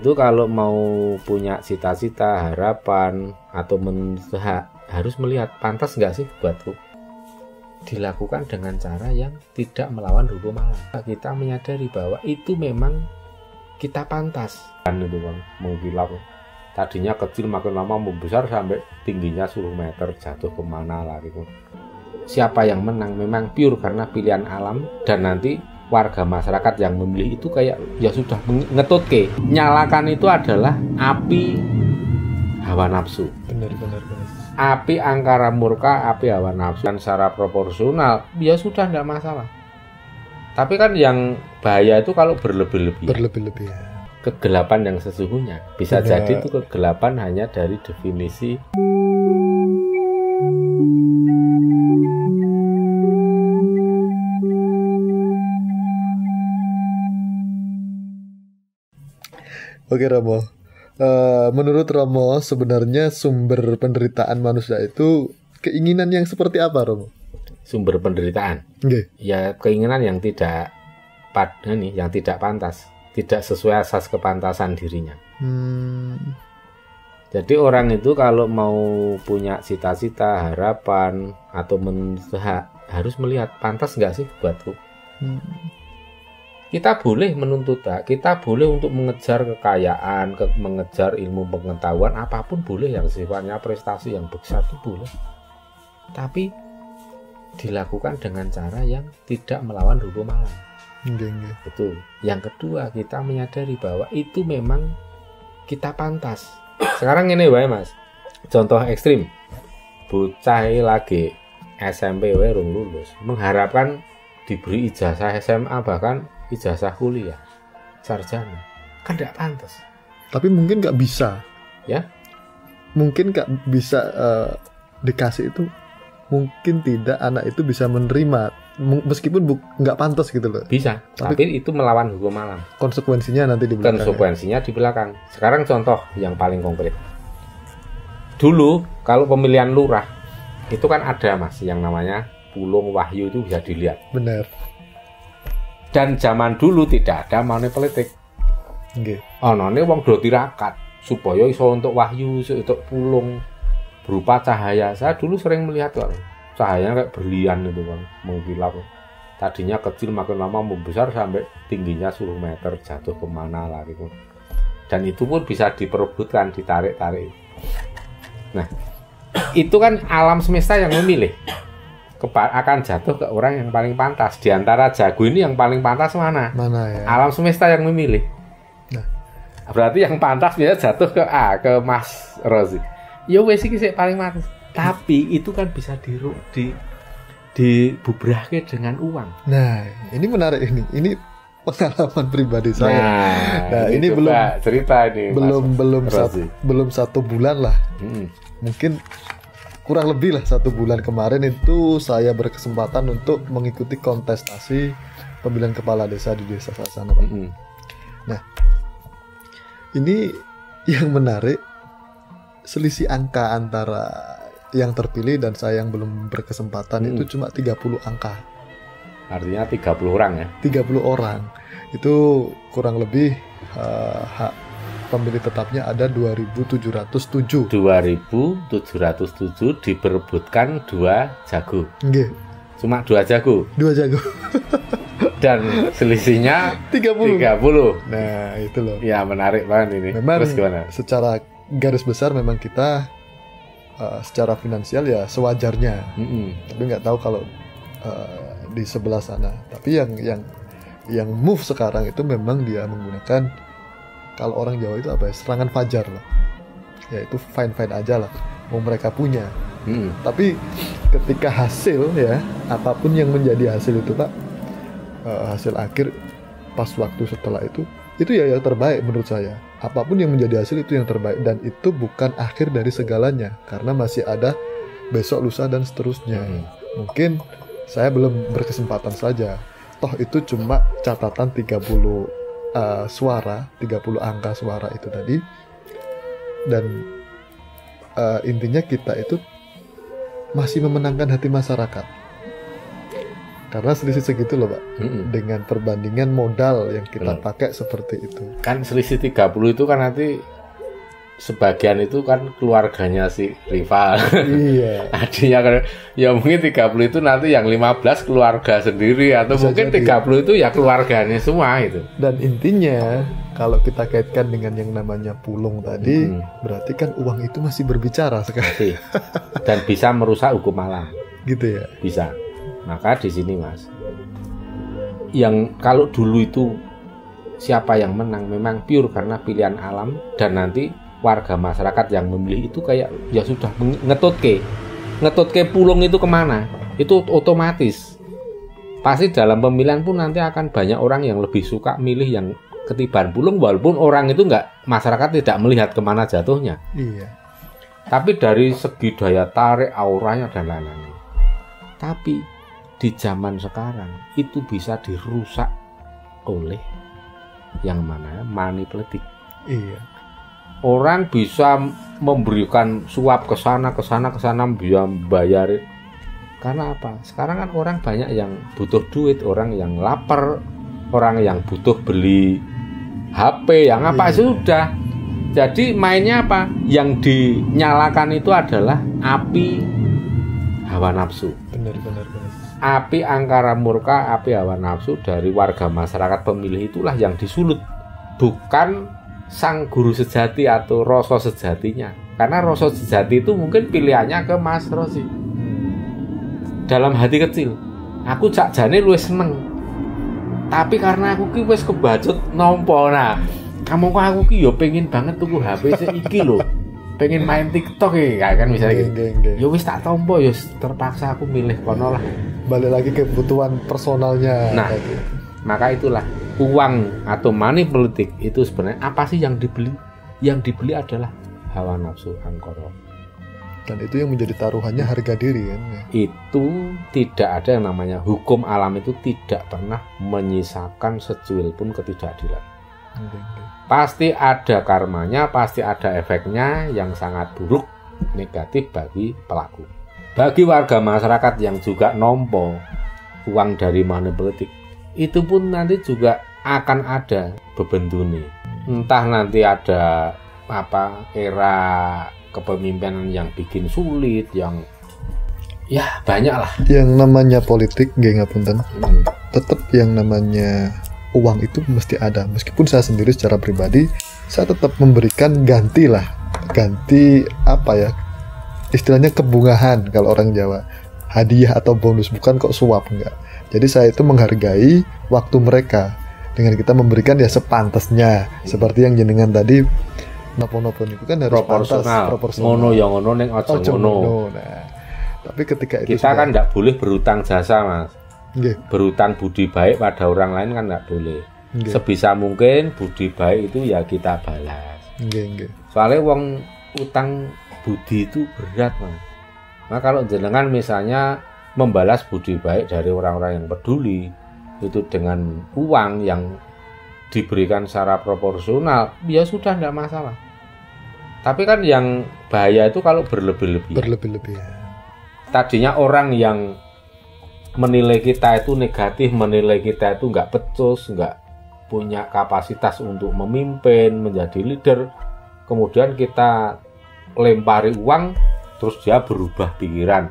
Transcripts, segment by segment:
Itu kalau mau punya cita-cita, harapan, atau harus melihat pantas nggak sih buatku. Dilakukan dengan cara yang tidak melawan hukum alam. Kita menyadari bahwa itu memang kita pantas. Kan itu bang, mengkilap. Tadinya kecil makin lama membesar sampai tingginya 10 meter, jatuh kemana lah gitu. Siapa yang menang memang pure karena pilihan alam, dan nanti warga masyarakat yang memilih itu kayak ya sudah ngetutke. Nyalakan itu adalah api hawa nafsu. Benar. Api angkara murka, api hawa nafsu, dan secara proporsional ya sudah tidak masalah. Tapi kan yang bahaya itu kalau berlebih-lebihan. Ya. Kegelapan yang sesungguhnya bisa jadi itu kegelapan hanya dari definisi. Oke Romo, menurut Romo sebenarnya sumber penderitaan manusia itu keinginan yang seperti apa Romo? Sumber penderitaan? Ya keinginan yang tidak yang tidak pantas, tidak sesuai asas kepantasan dirinya. Jadi orang itu kalau mau punya cita-cita, harapan, atau harus melihat pantas nggak sih buatku. Kita boleh menuntut hak, kita boleh untuk mengejar kekayaan, mengejar ilmu pengetahuan, apapun boleh yang sifatnya prestasi yang besar itu boleh. Tapi dilakukan dengan cara yang tidak melawan hukum alam. Itu. Yang kedua, kita menyadari bahwa itu memang kita pantas. Sekarang ini wae Mas. Contoh ekstrim. Bocah lagi SMP wae rung lulus, mengharapkan diberi ijazah SMA bahkan ijazah kuliah, sarjana, kan tidak pantas. Tapi mungkin nggak bisa, ya? Mungkin nggak bisa dikasih itu, mungkin tidak anak itu bisa menerima, meskipun nggak pantas gitu loh. Bisa, tapi itu melawan hukum alam. Konsekuensinya nanti di belakang. Konsekuensinya di belakang. Sekarang contoh yang paling konkret. Dulu kalau pemilihan lurah itu kan ada Mas, yang namanya pulung wahyu itu bisa dilihat. Benar. Dan zaman dulu tidak ada money politik. Ini wong do tirakat supaya iso untuk wahyu, untuk pulung berupa cahaya. Saya dulu sering melihat kok cahayanya kayak berlian itu Bang, mengkilap. Tadinya kecil makin lama membesar sampai tingginya 10 meter, jatuh kemana lah gitu. Dan itu pun bisa diperebutkan, ditarik-tarik. Nah, itu kan alam semesta yang memilih akan jatuh ke orang yang paling pantas. Di antara jago ini yang paling pantas mana? Ya? Alam semesta yang memilih. Nah, berarti yang pantas dia jatuh ke Mas Rozi. Ya wes iki sik paling pantas. Tapi itu kan bisa dibubrahke dengan uang. Nah, ini menarik ini. Ini pengalaman pribadi saya. Nah, ini belum cerita ini. Belum satu bulan lah. Mungkin kurang lebih lah 1 bulan kemarin itu saya berkesempatan untuk mengikuti kontestasi pemilihan kepala desa di desa sana. Nah, ini yang menarik, selisih angka antara yang terpilih dan saya yang belum berkesempatan itu cuma 30 angka. Artinya 30 orang ya? 30 orang. Itu kurang lebih hak pemilih tetapnya ada 2.707. 2.707 diperebutkan 2 jago. Cuma 2 jago. 2 jago. Dan selisihnya 30. Nah, itu loh. Ya, menarik banget ini. Memang terus gimana? Secara garis besar memang kita secara finansial ya sewajarnya. Tapi nggak tahu kalau di sebelah sana. Tapi yang move sekarang itu memang dia menggunakan, kalau orang Jawa itu apa ya, serangan fajar lah. Ya itu fine aja lah, mau mereka punya. Tapi ketika hasil ya, apapun yang menjadi hasil itu Pak, hasil akhir pas waktu setelah itu ya yang terbaik menurut saya. Apapun yang menjadi hasil itu yang terbaik, dan itu bukan akhir dari segalanya, karena masih ada besok, lusa, dan seterusnya. Mungkin saya belum berkesempatan saja. Toh itu cuma catatan 30 suara, 30 angka suara itu tadi. Dan intinya kita itu masih memenangkan hati masyarakat. Karena selisih segitu loh Pak, dengan perbandingan modal yang kita pakai seperti itu. Kan selisih 30 itu kan nanti sebagian itu kan keluarganya si rival. Iya. Artinya kan ya mungkin 30 itu nanti yang 15 keluarga sendiri, atau bisa mungkin jadi 30 itu ya keluarganya semua itu. Dan intinya kalau kita kaitkan dengan yang namanya pulung tadi, berarti kan uang itu masih berbicara sekali. Dan bisa merusak hukum alam. Gitu ya. Bisa. Maka di sini Mas, yang kalau dulu itu siapa yang menang memang pure karena pilihan alam, dan nanti warga masyarakat yang memilih itu kayak ya sudah ngetutke pulung itu kemana, itu otomatis pasti dalam pemilihan pun nanti akan banyak orang yang lebih suka milih yang ketiban pulung, walaupun orang itu masyarakat tidak melihat kemana jatuhnya. Iya. Tapi dari segi daya tarik, auranya dan lain-lain. Tapi di zaman sekarang itu bisa dirusak oleh yang mana money politik. Iya. Orang bisa memberikan suap ke sana bisa bayar. Karena apa? Sekarang kan orang banyak yang butuh duit, orang yang lapar, orang yang butuh beli HP, yang apa sudah. Jadi mainnya apa? Yang dinyalakan itu adalah api hawa nafsu. Benar. Api angkara murka, api hawa nafsu dari warga masyarakat pemilih itulah yang disulut, bukan sang guru sejati atau rasa sejatinya. Karena rasa sejati itu mungkin pilihannya ke Mas Rosi. Dalam hati kecil, aku sakjane luwih seneng. Tapi karena aku ki wis kebacut nampa. Nah, kamu kok aku ki yo pengen banget tuku HP iki lho. Pengen main TikTok ya kan misalnya gitu. Ya wis tak tompo, ya terpaksa aku milih kono lah. Balik lagi ke kebutuhan personalnya. Nah, maka itulah uang atau money politik itu sebenarnya apa sih yang dibeli? Yang dibeli adalah hawa nafsu angkara. Dan itu yang menjadi taruhannya harga diri kan. Itu tidak ada yang namanya hukum alam, itu tidak pernah menyisakan secuil pun ketidakadilan. Pasti ada karmanya, pasti ada efeknya yang sangat buruk, negatif bagi pelaku. Bagi warga masyarakat yang juga nompo uang dari money politik, itu pun nanti juga akan ada bebendune. Entah nanti ada era kepemimpinan yang bikin sulit, yang ya banyak lah. Yang namanya politik nggih ngapunten. Tetap yang namanya uang itu mesti ada. Meskipun saya sendiri secara pribadi saya tetap memberikan ganti apa ya, istilahnya kebungahan kalau orang Jawa, hadiah atau bonus, bukan kok suap, enggak. Jadi saya itu menghargai waktu mereka dengan kita memberikan ya sepantasnya. Seperti yang jenengan tadi nopo-nopo itu kan harus proporsional. Ngono ya ngono ning aja ngono. Nah, tapi ketika itu kita kan tidak boleh berutang jasa Mas. Nggih. Berutang budi baik pada orang lain kan tidak boleh. Nggih. Sebisa mungkin budi baik itu ya kita balas. Nggih. Soalnya wong utang budi itu berat Mas. Nah kalau jenengan misalnya membalas budi baik dari orang-orang yang peduli itu dengan uang yang diberikan secara proporsional, ya sudah tidak masalah. Tapi kan yang bahaya itu kalau berlebih-lebihan. Tadinya orang yang menilai kita itu negatif, menilai kita itu nggak becus, nggak punya kapasitas untuk memimpin, menjadi leader, kemudian kita lempari uang, terus dia berubah pikiran,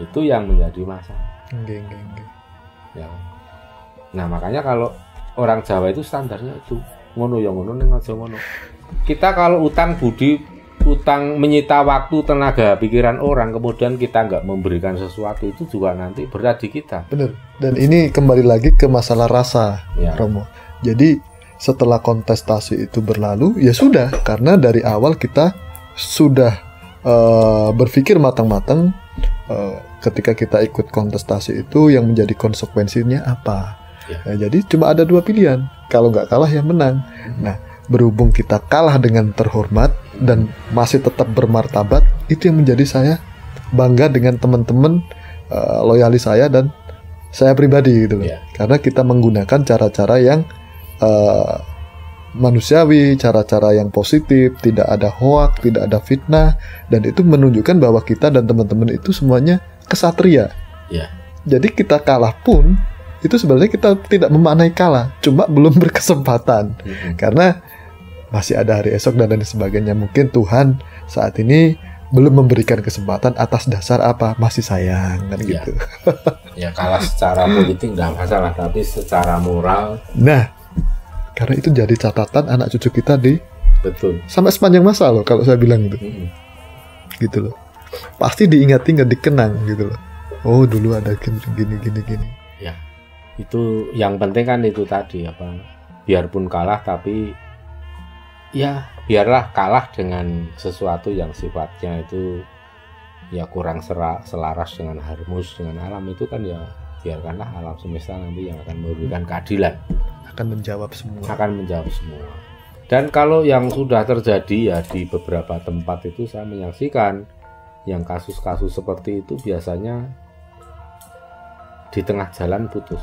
itu yang menjadi masalah. Ya. Nah makanya kalau orang Jawa itu standarnya itu ngono ya ngono ning aja ngono. Kita kalau utang menyita waktu, tenaga, pikiran orang, kemudian kita nggak memberikan sesuatu, itu juga nanti berat di kita. Benar. Dan ini kembali lagi ke masalah rasa, ya. Romo. Jadi setelah kontestasi itu berlalu, ya sudah, karena dari awal kita sudah berpikir matang-matang ketika kita ikut kontestasi itu yang menjadi konsekuensinya apa. Ya. Nah, jadi cuma ada dua pilihan. Kalau nggak kalah yang menang. Nah, berhubung kita kalah dengan terhormat dan masih tetap bermartabat, itu yang menjadi saya bangga dengan teman-teman loyalis saya dan saya pribadi gitu loh. Yeah. Karena kita menggunakan cara-cara yang manusiawi, cara-cara yang positif, tidak ada hoak, tidak ada fitnah, dan itu menunjukkan bahwa kita dan teman-teman itu semuanya kesatria. Yeah. Jadi kita kalah pun itu sebenarnya kita tidak memaknai kalah, cuma belum berkesempatan. Karena masih ada hari esok dan lain sebagainya. Mungkin Tuhan saat ini belum memberikan kesempatan atas dasar apa? Masih sayang kan gitu. Ya kalah secara politik nggak masalah, tapi secara moral. Nah, karena itu jadi catatan anak cucu kita betul. Sampai sepanjang masa loh kalau saya bilang gitu. Gitu loh. Pasti diingat-ingat, dikenang gitu loh. Oh, dulu ada gini. Ya. Itu yang penting kan itu tadi apa? Biarpun kalah tapi ya biarlah kalah dengan sesuatu yang sifatnya itu ya kurang selaras dengan harmus dengan alam, itu kan ya biarkanlah alam semesta nanti yang akan memberikan keadilan, akan menjawab semua. Dan kalau yang sudah terjadi ya di beberapa tempat itu saya menyaksikan yang kasus-kasus seperti itu biasanya di tengah jalan putus.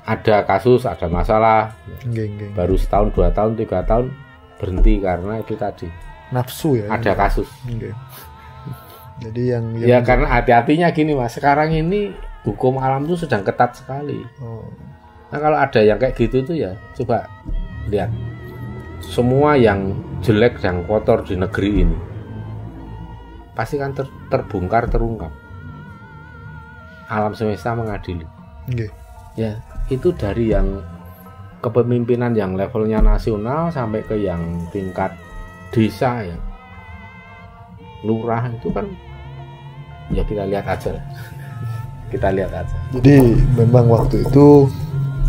Ada kasus, ada masalah, baru setahun, 2 tahun, 3 tahun berhenti karena itu tadi nafsu ya. Ada kasus. Jadi yang ya karena hati-hatinya gini Mas, sekarang ini hukum alam itu sedang ketat sekali. Nah kalau ada yang kayak gitu tuh ya coba lihat semua yang jelek dan kotor di negeri ini pasti kan terbongkar, terungkap. Alam semesta mengadili. Ya itu dari yang kepemimpinan yang levelnya nasional sampai ke yang tingkat desa ya, lurah itu kan ya kita lihat aja. Jadi memang waktu itu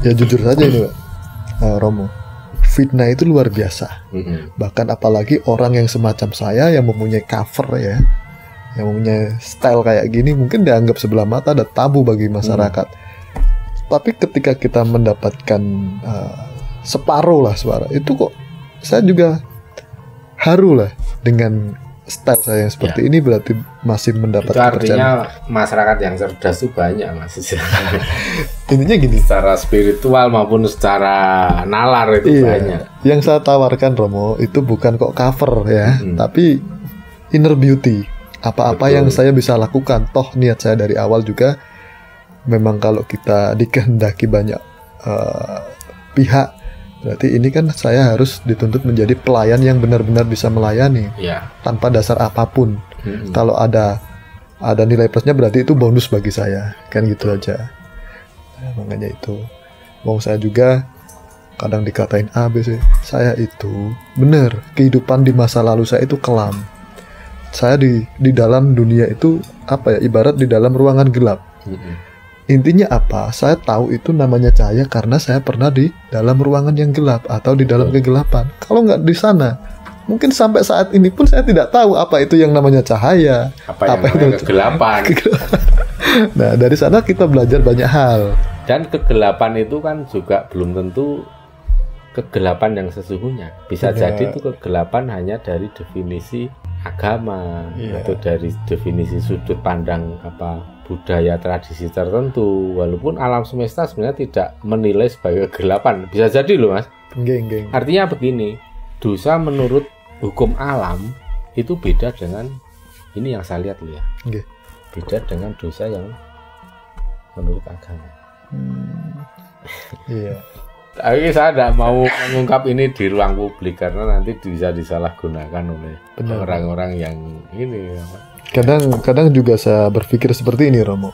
ya jujur saja ini Pak Romo, fitnah itu luar biasa. Bahkan apalagi orang yang semacam saya yang mempunyai cover ya, yang mempunyai style kayak gini mungkin dianggap sebelah mata, ada tabu bagi masyarakat. Tapi ketika kita mendapatkan separuh lah suara itu, kok saya juga haru lah dengan style saya yang seperti ini, berarti masih mendapat itu artinya masyarakat yang cerdas itu banyak Mas. Intinya gini, secara spiritual maupun secara nalar itu banyak. Yang saya tawarkan Romo itu bukan kok cover ya, tapi inner beauty. Apa-apa yang saya bisa lakukan, toh niat saya dari awal juga memang kalau kita dikehendaki banyak pihak, berarti ini kan saya harus dituntut menjadi pelayan yang benar-benar bisa melayani tanpa dasar apapun. Kalau ada nilai plusnya berarti itu bonus bagi saya, kan gitu aja. Nah, makanya itu mau saya juga kadang dikatain A, B, C. Saya itu benar, kehidupan di masa lalu saya itu kelam. Saya di dalam dunia itu apa ya, ibarat di dalam ruangan gelap. Intinya apa? Saya tahu itu namanya cahaya karena saya pernah di dalam ruangan yang gelap atau di dalam kegelapan. Kalau nggak di sana, mungkin sampai saat ini pun saya tidak tahu apa itu yang namanya cahaya, apa itu kegelapan. Nah, dari sana kita belajar banyak hal. Dan kegelapan itu kan juga belum tentu kegelapan yang sesungguhnya. Bisa jadi itu kegelapan hanya dari definisi agama atau dari definisi sudut pandang apa budaya tradisi tertentu, walaupun alam semesta sebenarnya tidak menilai sebagai kegelapan. Bisa jadi loh Mas. Artinya begini, dosa menurut hukum alam itu beda dengan ini yang saya lihat loh ya. Beda dengan dosa yang menurut agama. Tapi saya tidak mau mengungkap ini di ruang publik karena nanti bisa disalahgunakan oleh orang-orang yang ini. Kadang juga saya berpikir seperti ini Romo.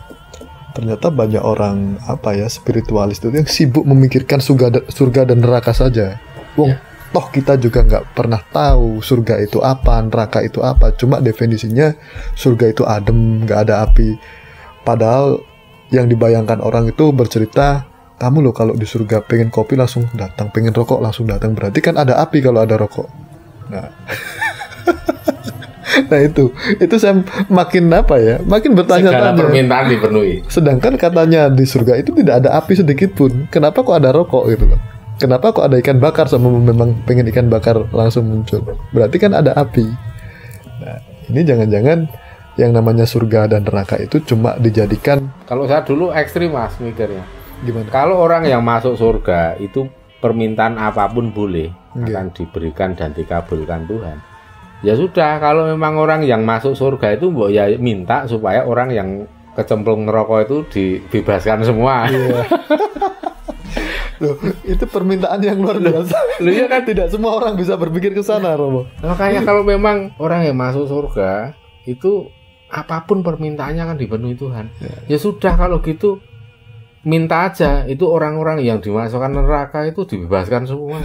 Ternyata banyak orang spiritualis itu yang sibuk memikirkan surga dan neraka saja. Toh kita juga nggak pernah tahu surga itu apa, neraka itu apa. Cuma definisinya surga itu adem, nggak ada api. Padahal yang dibayangkan orang itu bercerita, kamu loh kalau di surga pengen kopi langsung datang, pengen rokok langsung datang. Berarti kan ada api kalau ada rokok. Nah itu saya makin bertanya-tanya. Segala permintaan dipenuhi. Sedangkan katanya di surga itu tidak ada api sedikit pun. Kenapa kok ada rokok gitu loh? Kenapa kok ada ikan bakar sama memang pengen ikan bakar langsung muncul? Berarti kan ada api. Nah ini jangan-jangan yang namanya surga dan neraka itu cuma dijadikan. Kalau saya dulu ekstrim Mas mikirnya. Gimana? Kalau orang yang masuk surga itu permintaan apapun boleh akan diberikan dan dikabulkan Tuhan. Ya sudah, kalau memang orang yang masuk surga itu ya minta supaya orang yang kecemplung ngerokok itu dibebaskan semua. Iya. Loh, itu permintaan yang luar biasa. Loh, iya kan? Tidak semua orang bisa berpikir ke sana, Romo. Makanya kalau memang orang yang masuk surga itu apapun permintaannya kan dipenuhi Tuhan. Ya sudah kalau gitu minta aja, itu orang-orang yang dimasukkan neraka itu dibebaskan semua.